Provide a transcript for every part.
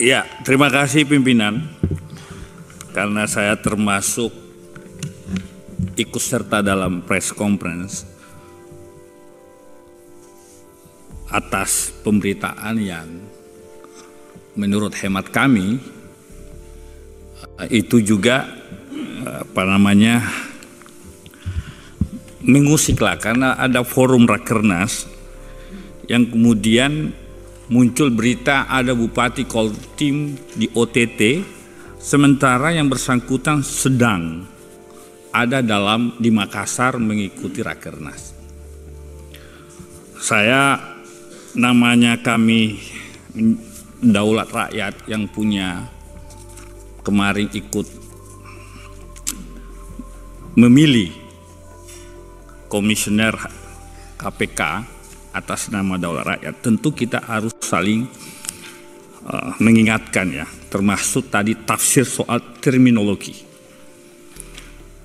Ya, terima kasih pimpinan, karena saya termasuk ikut serta dalam press conference atas pemberitaan yang menurut hemat kami itu juga mengusiklah, karena ada forum Rakernas yang kemudian muncul berita ada Bupati Kaltim di OTT, sementara yang bersangkutan sedang ada di Makassar mengikuti Rakernas. Saya, namanya kami Daulat Rakyat yang punya kemarin ikut memilih komisioner KPK atas nama Daulat Rakyat, tentu kita harus saling mengingatkan ya, termasuk tadi tafsir soal terminologi.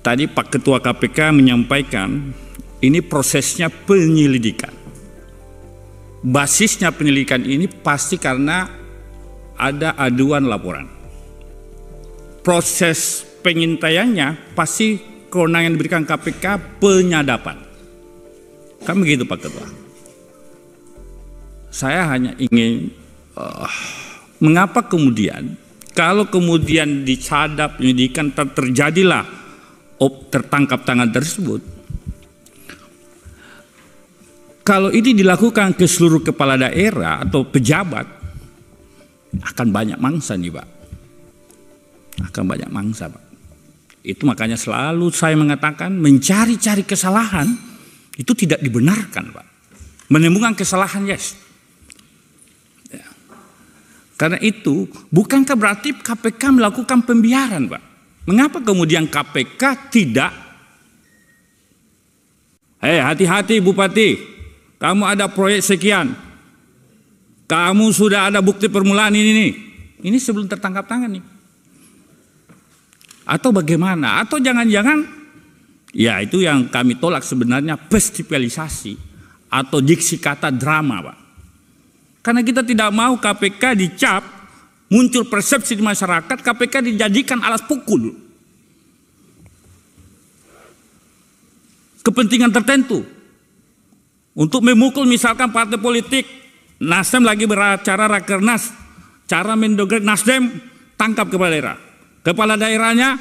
Tadi Pak Ketua KPK menyampaikan ini prosesnya penyelidikan. Basisnya penyelidikan ini pasti karena ada aduan laporan. Proses pengintaiannya pasti kewenangan yang diberikan KPK penyadapan. Kan begitu Pak Ketua. Saya hanya ingin mengapa kemudian kalau kemudian disadap penyidikan terjadilah tertangkap tangan tersebut, kalau ini dilakukan ke seluruh kepala daerah atau pejabat akan banyak mangsa nih Pak, akan banyak mangsa Pak. Itu makanya selalu saya mengatakan mencari-cari kesalahan itu tidak dibenarkan Pak. Menemukan kesalahan yes. Karena itu, bukankah berarti KPK melakukan pembiaran, Pak? Mengapa kemudian KPK tidak? Hati-hati Bupati, kamu ada proyek sekian, kamu sudah ada bukti permulaan ini sebelum tertangkap tangan nih. Atau bagaimana? Atau jangan-jangan, ya itu yang kami tolak sebenarnya, festivalisasi atau diksi kata drama, Pak. Karena kita tidak mau KPK dicap, muncul persepsi di masyarakat, KPK dijadikan alas pukul. Kepentingan tertentu. Untuk memukul misalkan partai politik, Nasdem lagi beracara Rakernas, cara mendongkrak Nasdem, tangkap kepala daerah. Kepala daerahnya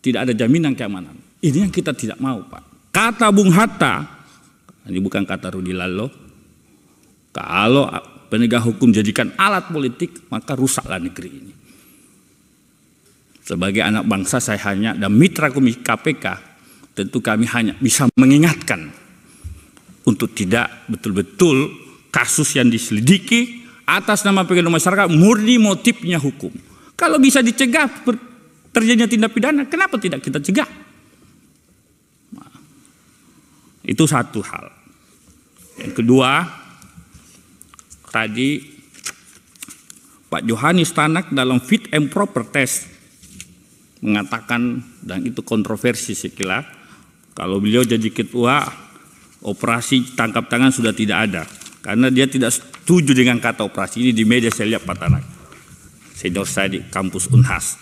tidak ada jaminan keamanan. Ini yang kita tidak mau Pak. Kata Bung Hatta, ini bukan kata Rudi Lallo, kalau penegak hukum jadikan alat politik, maka rusaklah negeri ini. Sebagai anak bangsa saya hanya dan mitra komisi KPK, tentu kami hanya bisa mengingatkan untuk tidak betul-betul kasus yang diselidiki atas nama pegawai masyarakat murni motifnya hukum. Kalau bisa dicegah terjadinya tindak pidana, kenapa tidak kita cegah? Nah, itu satu hal. Yang kedua, tadi Pak Johanis Tanak dalam fit and proper test mengatakan, dan itu kontroversi sekila, kalau beliau jadi ketua operasi tangkap tangan sudah tidak ada, karena dia tidak setuju dengan kata operasi ini. Di media saya lihat Pak Tanak, senior saya di kampus Unhas,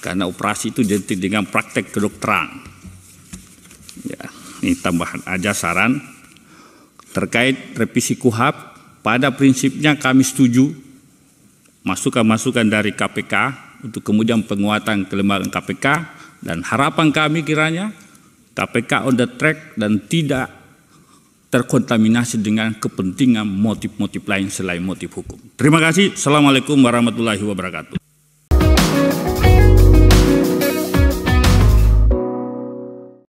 karena operasi itu identik dengan praktek kedokteran. Ya, ini tambahan aja saran. Terkait revisi KUHP, pada prinsipnya kami setuju masukan-masukan dari KPK untuk kemudian penguatan kelembagaan KPK, dan harapan kami kiranya KPK on the track dan tidak terkontaminasi dengan kepentingan motif-motif lain selain motif hukum. Terima kasih. Assalamualaikum warahmatullahi wabarakatuh.